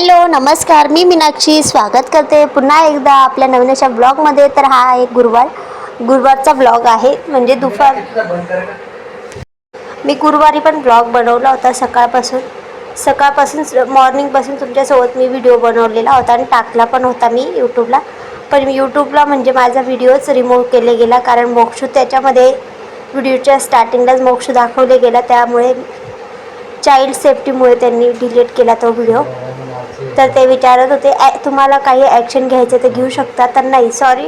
Hello नमस्कार, मी मीनाक्षी स्वागत करते पुन्हा एकदा आपल्या नवीन अशा ब्लॉगमध्ये. तर हा एक गुरुवारचा ब्लॉग आहे. म्हणजे मी गुरुवारी पण ब्लॉग बनवला होता. सकाळपासून मॉर्निंगपासून तुमच्यासोबत मी व्हिडिओ बनवलेला होता आणि टाकला पण होता मी यूट्यूबला. पण यूट्यूबला म्हणजे माझा व्हिडिओच रिमूव्ह केला गेला, कारण मोक्ष त्याच्यामध्ये व्हिडिओच्या स्टार्टिंगलाच मोक्ष दाखवले गेला, त्यामुळे चाइल्ड सेफ्टीमुळे त्यांनी डिलीट केला तो व्हिडिओ. तर ते विचारत होते तुम्हाला काही ॲक्शन घ्यायचं तर घेऊ शकता. तर नाही, सॉरी,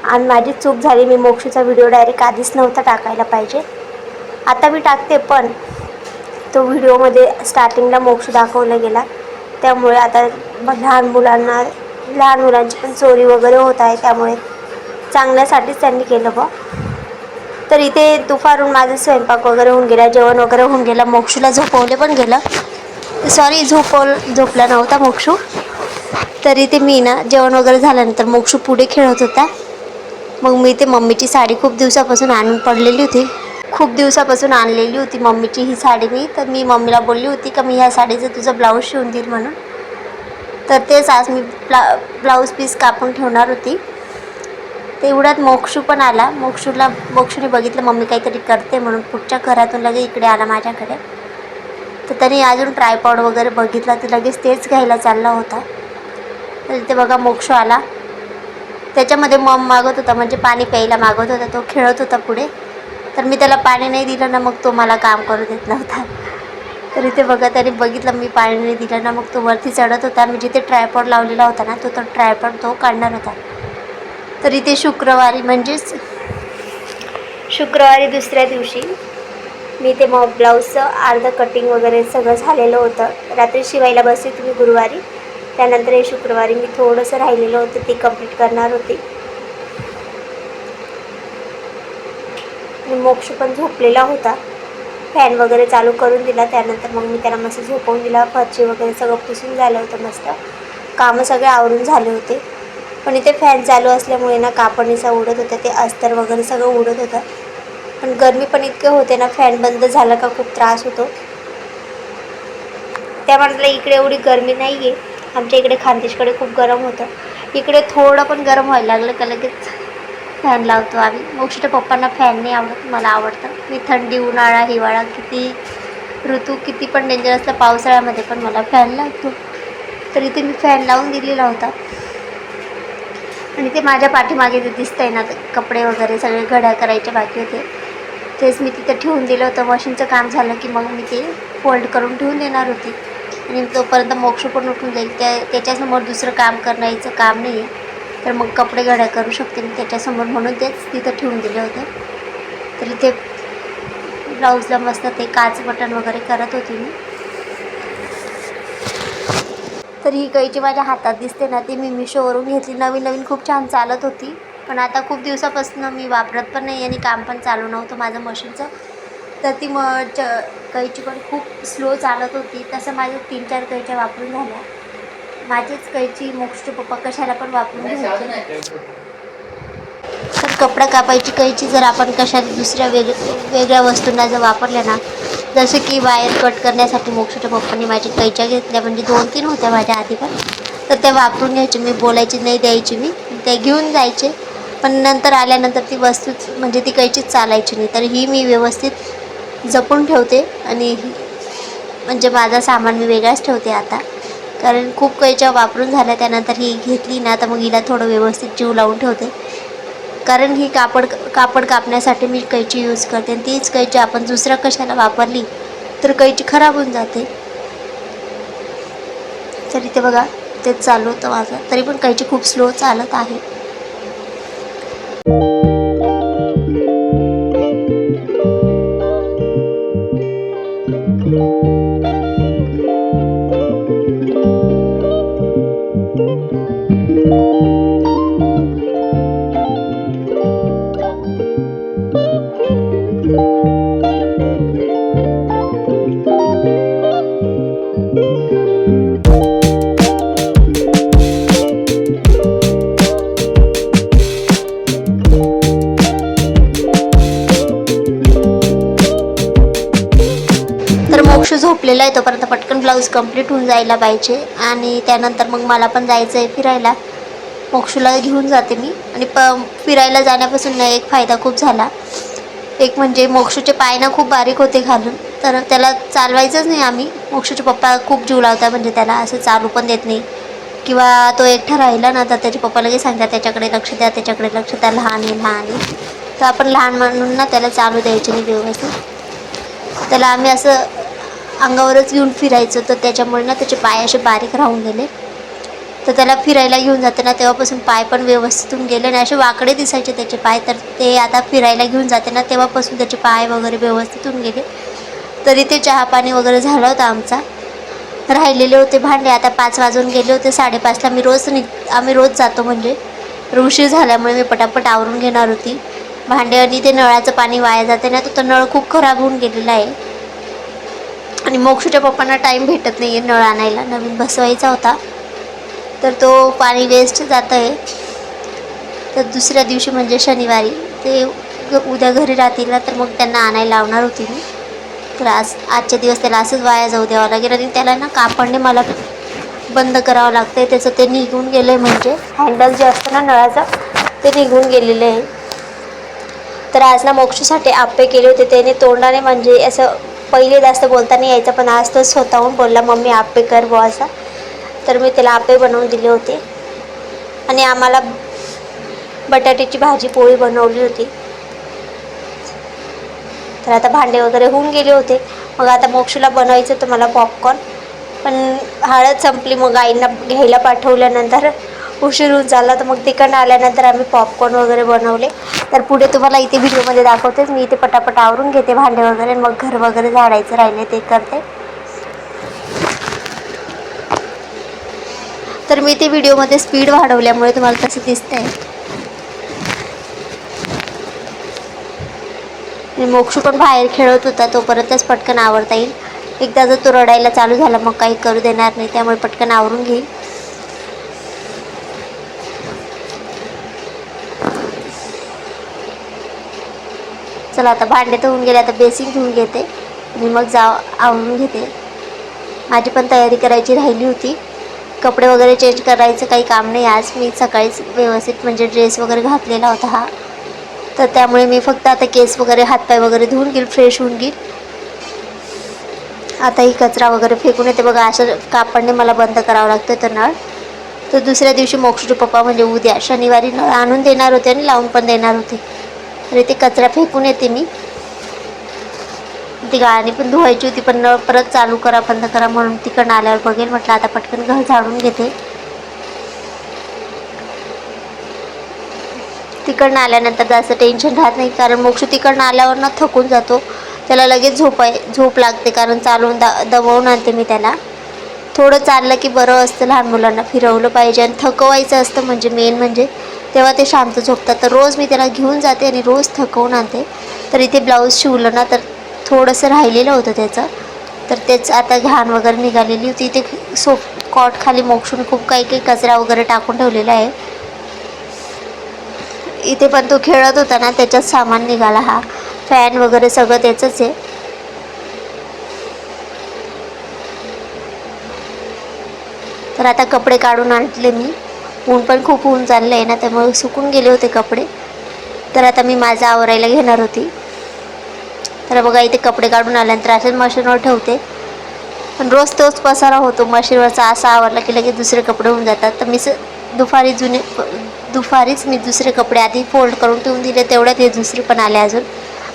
आणि माझी चूक झाली. मी मोक्षचा व्हिडिओ डायरेक्ट आधीच नव्हता टाकायला पाहिजे. आता मी टाकते, पण तो व्हिडिओमध्ये स्टार्टिंगला मोक्ष दाखवला गेला, त्यामुळे आता लहान मुलांची पण चोरी वगैरे होत आहे, त्यामुळे चांगल्यासाठीच त्यांनी केलं बा. तर इथे दुपारून माझं स्वयंपाक वगैरे होऊन गेला, जेवण वगैरे होऊन गेलं. मोक्षला झोपवले पण गेलं, सॉरी झोपला नव्हता मोक्षू. तर इथे मी ना जेवण वगैरे झाल्यानंतर मोक्षू पुढे खेळत होता. मग मी ते मम्मीची साडी खूप दिवसापासून आणून पडलेली होती. आणलेली होती मम्मीची ही साडी मी. तर मी मम्मीला बोलली होती का मी ह्या साडीचं तुझं ब्लाऊज शिवून देईल म्हणून. तर तेच आज मी ब्लाऊज पीस कापून ठेवणार होती. तेवढ्यात मोक्षू पण आला. मोक्षूने बघितलं मम्मी काहीतरी करते म्हणून पुढच्या घरातून लगेच इकडे आला माझ्याकडे. तर त्याने अजून ट्रायपॉड वगैरे बघितला, तर लगेच तेच घ्यायला चालला होता. तर इथे बघा मोक्ष आला. त्याच्यामध्ये मम मागत होता, म्हणजे पाणी प्यायला मागत होता. तो खेळत होता पुढे. तर मी त्याला पाणी नाही दिलं ना, मग तो मला काम करू देत नव्हता. तर इथे बघा त्याने बघितलं मी पाणी नाही दिलं ना, मग तो वरती चढत होता. मी जिथे ट्रायपॉड लावलेला होता ना, तो ट्रायपॉड तो काढणार होता. तर इथे शुक्रवारी दुसऱ्या दिवशी मी ते मग ब्लाऊजचं अर्धं कटिंग वगैरे सगळं झालेलं होतं. रात्री शिवायला बसली तुम्ही गुरुवारी. त्यानंतर हे शुक्रवारी मी थोडंसं राहिलेलं होतं ते कंप्लीट करणार होते. मोक्ष पण झोपलेला होता. फॅन वगैरे चालू करून दिला. त्यानंतर मग मी त्याला मस्त झोपवून दिला. फरची वगैरे सगळं पुसून झालं होतं, मस्त कामं सगळे आवरून झाले होते. पण इथे फॅन चालू असल्यामुळे ना कापडनिसा उडत होत्या, ते अस्तर वगैरे सगळं उडत होतं. पण गरमी पण इतके होते ना, फॅन बंद झाला का खूप त्रास होतो. त्या म्हटलं इकडे एवढी गरमी नाही आहे. आमच्या इकडे खानदेशकडे खूप गरम होतं. इकडे थोडं पण गरम व्हायला लागलं का लगेच फॅन लावतो आम्ही. मोक्षच्या पप्पांना फॅन नाही आवडत, मला आवडतं. मी थंडी, उन्हाळा, हिवाळा ऋतू किती पण डेंजर असलं, पावसाळ्यामध्ये पण मला फॅन लागतो. तर इथे मी फॅन लावून दिलेला होता. आणि ते माझ्या पाठीमागे जे दिसतंय ना, कपडे वगैरे सगळे घड्या करायचे बाकी होते, तेच मी तिथे ठेवून दिलं होतं. मशीनचं काम झालं की मग मी ते फोल्ड करून ठेवून देणार होती. आणि तोपर्यंत मोक्ष पण उठून जाईल. त्याच्यासमोर दुसरं काम करण्याचं काम नाही आहे, तर मग कपडे घड्या करू शकते मी त्याच्यासमोर, म्हणून तेच तिथं ठेवून दिले होते. तर इथे ब्लाऊजला मस्त ते काच बटन वगैरे करत होती मी. तर ही कैची माझ्या हातात दिसते ना, ती मी मिशोवरून घेतली. नवीन खूप छान चालत होती, पण आता खूप दिवसापासून मी वापरत पण नाही आणि काम पण चालू नव्हतं माझं मशीनचं. तर ती कैची पण खूप स्लो चालत होती. तसं माझ्या 3-4 कैच्या वापरून झाल्या. माझीच कैची मोक्षचे पप्पा कशाला पण वापरून घ्यायचे. तर कपडा कापायची कैची जर आपण कशाला दुसऱ्या वेगळ्या वस्तूंना जर वापरल्या ना, जसं की वायर कट करण्यासाठी मोक्षच्या पप्पांनी माझी कैच्या घेतल्या, म्हणजे 2-3 होत्या माझ्या आधी पण. तर त्या वापरून घ्यायचे. मी बोलायची नाही, द्यायची मी, ते घेऊन जायचे. पण नंतर आल्यानंतर ती वस्तूच म्हणजे ती कैचीच चालायची नाही. तर ही मी व्यवस्थित जपून ठेवते. आणि म्हणजे माझा सामान मी वेगळाच ठेवते आता, कारण खूप कैच्या वापरून झाल्या. त्यानंतर ही घेतली ना, तर मग हिला थोडं व्यवस्थित जीव लावून ठेवते, कारण ही कापड कापण्यासाठी मी कैची यूज करते. आणि तीच कैची आपण दुसऱ्या कशाला वापरली तर कैची खराब होऊन जाते. तर इथे बघा तेच चालू होतं माझं, तरी पण कैची खूप स्लो चालत आहे. मोक्ष झोपलेला आहे तोपर्यंत पटकन ब्लाऊज कंप्लीट होऊन जायला पाहिजे. आणि त्यानंतर मग मला पण जायचं आहे फिरायला. मोक्षूला घेऊन जाते मी. आणि फिरायला जाण्यापासून ना एक फायदा खूप झाला. एक म्हणजे मोक्षूचे पाय ना खूप बारीक होते घालून, तर त्याला चालवायचंच नाही आम्ही. मोक्षूचे पप्पा खूप जीव लावतात, म्हणजे त्याला असं चालू पण देत नाही. किंवा तो एकटा राहिला ना तर त्याचे पप्पा लगेच सांगतात त्याच्याकडे लक्ष द्या, त्याच्याकडे लक्ष द्या, लहान आहे. तर आपण लहान म्हणून ना त्याला चालू द्यायचे नाही व्यवस्थित. त्याला आम्ही असं अंगावरच घेऊन फिरायचं, तर त्याच्यामुळे ना त्याचे पाय असे बारीक राहून गेले. तर त्याला फिरायला घेऊन जाते ना तेव्हापासून पाय पण व्यवस्थित होऊन गेले आणि असे वाकडे दिसायचे त्याचे पाय. तर ते आता फिरायला घेऊन जाते ना तेव्हापासून त्याचे पाय वगैरे व्यवस्थित होऊन गेले. तरी ते चहा पाणी वगैरे झाला होता आमचा. राहिलेले होते भांडे. आता 5 वाजून गेले होते. 5:30ला आम्ही रोज जातो, म्हणजे उशीर झाल्यामुळे मी पटापट आवरून घेणार होती भांडे. आणि ते नळाचं पाणी वाया जाते ना, तो नळ खूप खराब होऊन गेलेला आहे. आणि मोक्षूच्या पप्पांना टाईम भेटत नाही आहे नळ आणायला, नवीन बसवायचा होता, तर तो पाणी वेस्ट जातं आहे. तर दुसऱ्या दिवशी म्हणजे शनिवारी ते उद्या घरी राहतील ना, तर मग त्यांना आणायला लावणार होती मी. तर आजचे दिवस त्याला असंच वाया जाऊ द्यावं लागेल. आणि त्याला ना कापडने मला बंद करावं लागतं आहे. त्याचं ते निघून गेलं आहे, म्हणजे हँडल जे असतं ना नळाचं ते निघून गेलेलं आहे. तर आज ना मोक्षूसाठी आप्पे केले होते. त्याने तोंडाने म्हणजे असं पहिले जास्त बोलता नाही यायचं, पण आज तो स्वतःहून बोलला मम्मी आप्पे कर बुवा असा. तर मी त्याला आप्पे बनवून दिले होते. आणि आम्हाला बटाट्याची भाजी पोळी बनवली होती. तर आता भांडे वगैरे होऊन गेले होते. मग आता मोक्षूला बनवायचं होतं मला पॉपकॉर्न, पण हळद संपली. मग आईंना घ्यायला पाठवल्यानंतर उशीर होऊन झाला, तर मग तिकडनं आल्यानंतर आम्ही पॉपकॉर्न वगैरे बनवले. तर पुढे तुम्हाला इथे व्हिडिओमध्ये दाखवतेच. मी इथे पटापट आवरून घेते भांडे वगैरे, मग घर वगैरे झाडायचं राहिले ते करते. तर मी ते व्हिडिओमध्ये स्पीड वाढवल्यामुळे तुम्हाला तसं दिसतंय. मोक्षू पण बाहेर खेळत होता, तोपर्यंतच पटकन आवरता येईल. एकदा जर तो रडायला चालू झाला मग काही करू देणार नाही, त्यामुळे पटकन आवरून घेईल. चला आता भांडे तर होऊन गेले. आता बेसिन धुवून घेते आणि मग आवरून घेते. माझी पण तयारी करायची राहिली होती. कपडे वगैरे चेंज करायचं काही काम नाही आज. मी सकाळीच व्यवस्थित म्हणजे ड्रेस वगैरे घातलेला होता हा, तर त्यामुळे मी फक्त आता केस वगैरे हातपाय वगैरे धुवून घेईल, फ्रेश होऊन घेईल. आता ही कचरा वगैरे फेकून येते बघा. असं कापडने मला बंद करावं लागतं तर नळ. तर दुसऱ्या दिवशी मोक्षूचे पप्पा म्हणजे उद्या शनिवारी नळ आणून देणार होते आणि लावून पण देणार होते. तर ते कचरा फेकून येते मी. ती गाणी पण धुवायची होती, पण नळ परत चालू करा बंद करा म्हणून तिकडनं आल्यावर बघेल म्हटलं. आता पटकन घर झाडून घेते. तिकडनं आल्यानंतर जास्त टेन्शन राहत नाही, कारण मोक्षू तिकडनं आल्यावर ना थकून जातो. त्याला लगेच झोप लागते, कारण चालून दमवून आणते मी त्याला. थोडं चाललं की बरं असतं. लहान मुलांना फिरवलं पाहिजे आणि थकवायचं असतं, म्हणजे मेन म्हणजे तेव्हा ते शांत झोपतात. तर रोज मी त्याला घेऊन जाते आणि रोज थकवून आणते. तर इथे ब्लाऊज शिवलं ना, तर थोडंसं राहिलेलं होतं त्याचं, तर तेच आता घाण वगैरे निघालेली होती. इथे कॉट खाली मोक्षून खूप काही कचरा वगैरे टाकून ठेवलेला आहे. इथे पण तो खेळत होता ना, त्याच्यात सामान निघाला. हा फॅन वगैरे सगळं त्याचंच आहे. तर आता कपडे काढून आणले मी. ऊन पण खूप ऊन चाललं आहे ना, त्यामुळे सुकून गेले होते कपडे. तर आता मी माझं आवरायला घेणार होती. तर बघा इथे कपडे काढून आल्यानंतर असेच मशीनवर ठेवते. पण रोज तोच पसारा होतो मशीनवरचा. असा आवरला की लगेच दुसरे कपडे होऊन जातात. तर मी दुपारीच मी दुसरे कपडे आधी फोल्ड करून ठेवून दिले. तेवढ्यात हे दुसरे पण आले अजून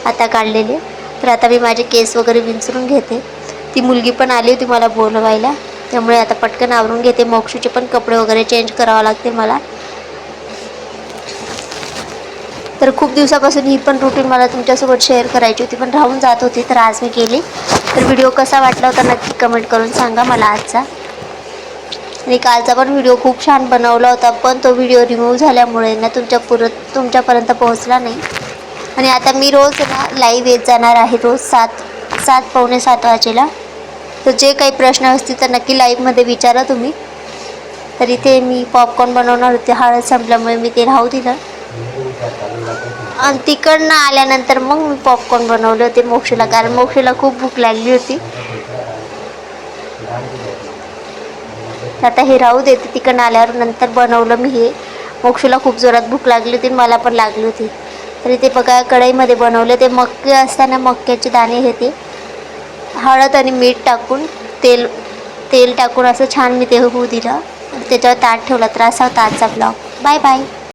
आता काढलेले. तर आता मी माझे केस वगैरे विंचरून घेते. ती मुलगी पण आली होती मला बोलवायला, त्यामुळे आता पटकन आवरून घेते. मोक्षूचे पण कपडे वगैरे चेंज करावं लागते मला. तर खूप दिवसापासून ही पण रुटीन मला तुमच्यासोबत शेअर करायची होती, पण राहून जात होती. तर आज मी केली. तर व्हिडिओ कसा वाटला होता नक्की कमेंट करून सांगा मला आजचा. आणि कालचा पण व्हिडिओ खूप छान बनवला होता, पण तो व्हिडिओ रिमूव्ह झाल्यामुळे ना तुमच्यापर्यंत पोहोचला नाही. आणि आता मी रोज ना लाईव्ह येत जाणार आहे, रोज 7:45 वाजेला. तर जे काही प्रश्न असतील तर नक्की लाईव्हमध्ये विचारा तुम्ही. तर इथे मी पॉपकॉर्न बनवणार होते, हळद संपल्यामुळे मी ते राहू दिलं. आणि तिकडनं आल्यानंतर मग मी पॉपकॉर्न बनवले होते मोक्षूला, कारण मोक्षूला खूप भूक लागली होती. तर आता हे राहू देते, तिकडनं आल्यावर नंतर बनवलं मी हे. मोक्षूला खूप जोरात भूक लागली होती, मला पण लागली होती. तर इथे बघा कढईमध्ये बनवले. ते मक्के असताना मक्याचे दाणे हे ते हळद आणि मीठ टाकून तेल टाकून असं छान मी ते होऊ दिलं. त्याच्यावर ताट ठेवलं. तर असा होता आजचा ब्लॉग. Bye bye.